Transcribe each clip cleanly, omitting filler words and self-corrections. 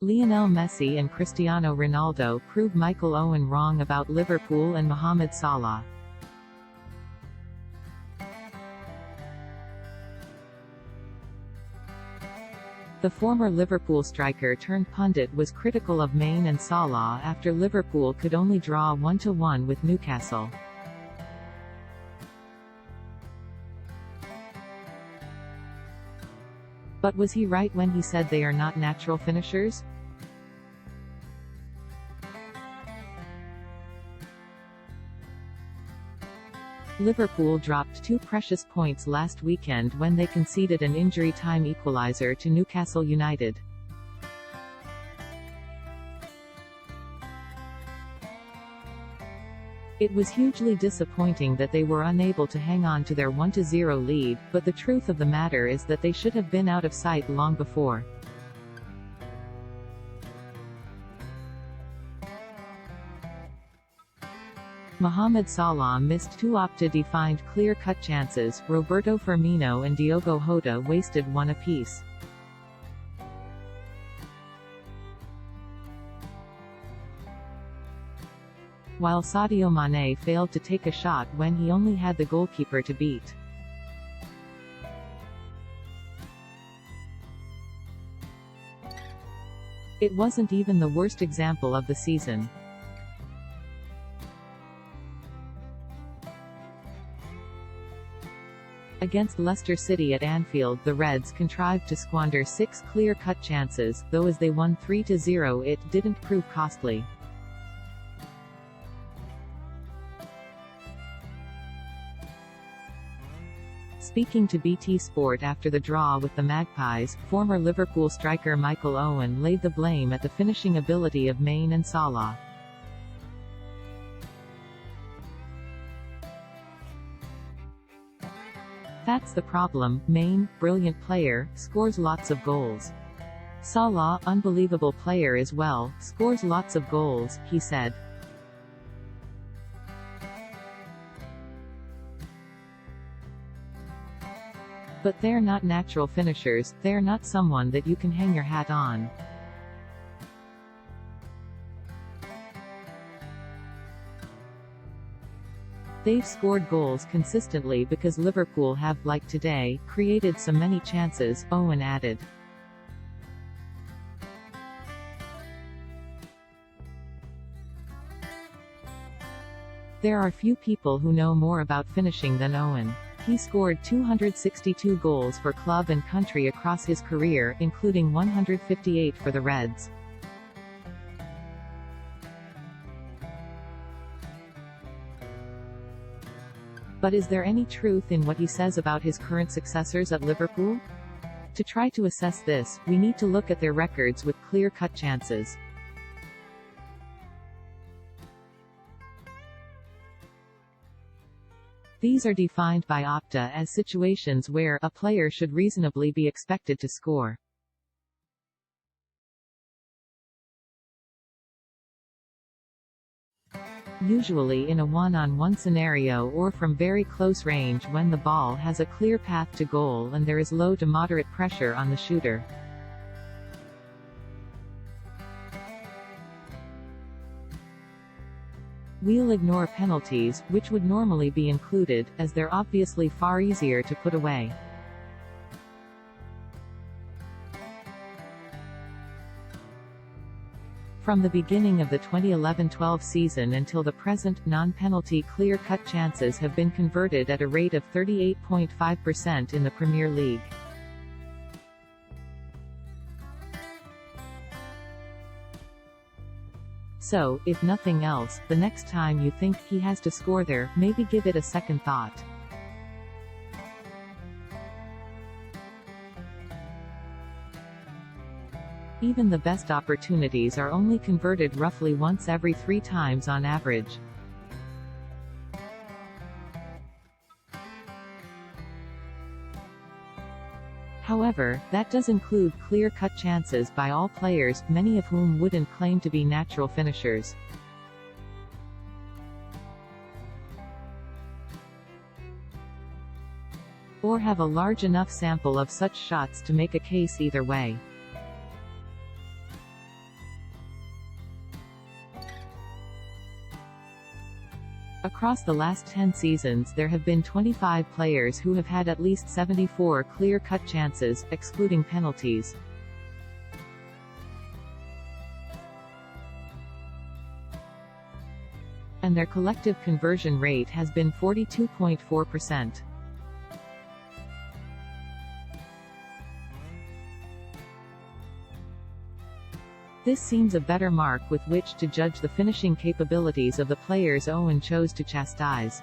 Lionel Messi and Cristiano Ronaldo prove Michael Owen wrong about Liverpool and Mohamed Salah. The former Liverpool striker turned pundit was critical of Mane and Salah after Liverpool could only draw 1-1 with Newcastle. But was he right when he said they are not natural finishers? Liverpool dropped 2 precious points last weekend when they conceded an injury-time equaliser to Newcastle United. It was hugely disappointing that they were unable to hang on to their 1-0 lead, but the truth of the matter is that they should have been out of sight long before. Mohamed Salah missed 2 Opta-defined clear-cut chances, Roberto Firmino and Diogo Jota wasted 1 apiece. While Sadio Mane failed to take a shot when he only had the goalkeeper to beat. It wasn't even the worst example of the season. Against Leicester City at Anfield, the Reds contrived to squander 6 clear-cut chances, though as they won 3-0 it didn't prove costly. Speaking to BT Sport after the draw with the Magpies, former Liverpool striker Michael Owen laid the blame at the finishing ability of Mane and Salah. That's the problem. Mane, brilliant player, scores lots of goals. Salah, unbelievable player as well, scores lots of goals, he said. But they're not natural finishers, they're not someone that you can hang your hat on. They've scored goals consistently because Liverpool have, like today, created so many chances, Owen added. There are few people who know more about finishing than Owen. He scored 262 goals for club and country across his career, including 158 for the Reds. But is there any truth in what he says about his current successors at Liverpool? To try to assess this, we need to look at their records with clear-cut chances. These are defined by Opta as situations where a player should reasonably be expected to score. Usually in a one-on-one scenario or from very close range when the ball has a clear path to goal and there is low to moderate pressure on the shooter. We'll ignore penalties, which would normally be included, as they're obviously far easier to put away. From the beginning of the 2011-12 season until the present, non-penalty clear-cut chances have been converted at a rate of 38.5% in the Premier League. So, if nothing else, the next time you think he has to score there, maybe give it a second thought. Even the best opportunities are only converted roughly once every 3 times on average. However, that does include clear-cut chances by all players, many of whom wouldn't claim to be natural finishers. Or have a large enough sample of such shots to make a case either way. Across the last 10 seasons there have been 25 players who have had at least 74 clear-cut chances, excluding penalties. And their collective conversion rate has been 42.4%. This seems a better mark with which to judge the finishing capabilities of the players Owen chose to chastise.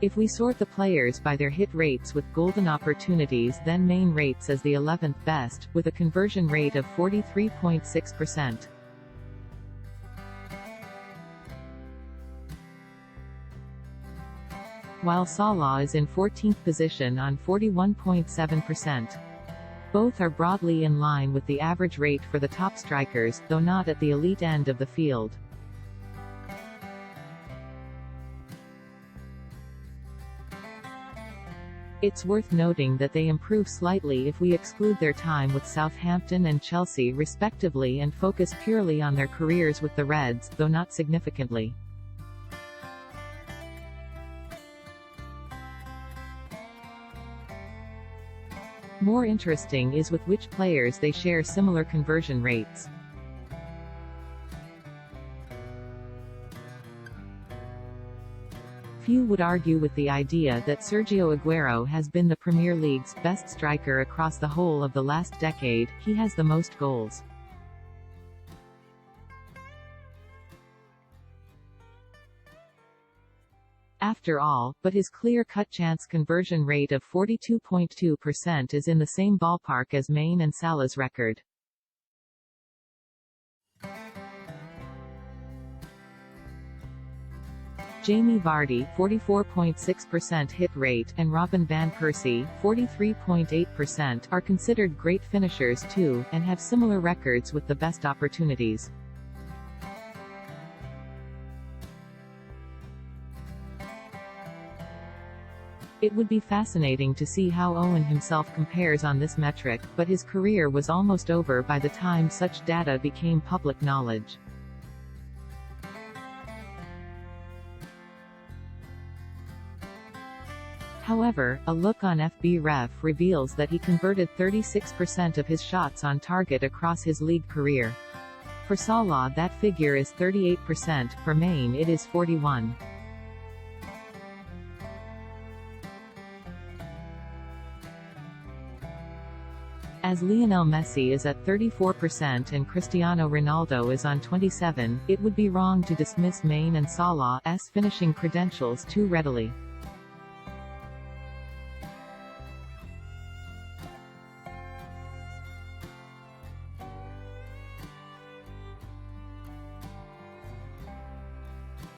If we sort the players by their hit rates with golden opportunities, then Main rates as the 11th best, with a conversion rate of 43.6%. While Salah is in 14th position on 41.7%. Both are broadly in line with the average rate for the top strikers, though not at the elite end of the field. It's worth noting that they improve slightly if we exclude their time with Southampton and Chelsea respectively and focus purely on their careers with the Reds, though not significantly. More interesting is with which players they share similar conversion rates. Few would argue with the idea that Sergio Aguero has been the Premier League's best striker across the whole of the last decade. He has the most goals. After all, but his clear-cut chance conversion rate of 42.2% is in the same ballpark as Main and Salah's record. Jamie Vardy, 44.6% hit rate, and Robin van Persie, 43.8%, are considered great finishers too, and have similar records with the best opportunities. It would be fascinating to see how Owen himself compares on this metric, but his career was almost over by the time such data became public knowledge. However, a look on FBref reveals that he converted 36% of his shots on target across his league career. For Salah that figure is 38%, for Main it is 41%. As Lionel Messi is at 34% and Cristiano Ronaldo is on 27%, it would be wrong to dismiss Main and Salah's finishing credentials too readily.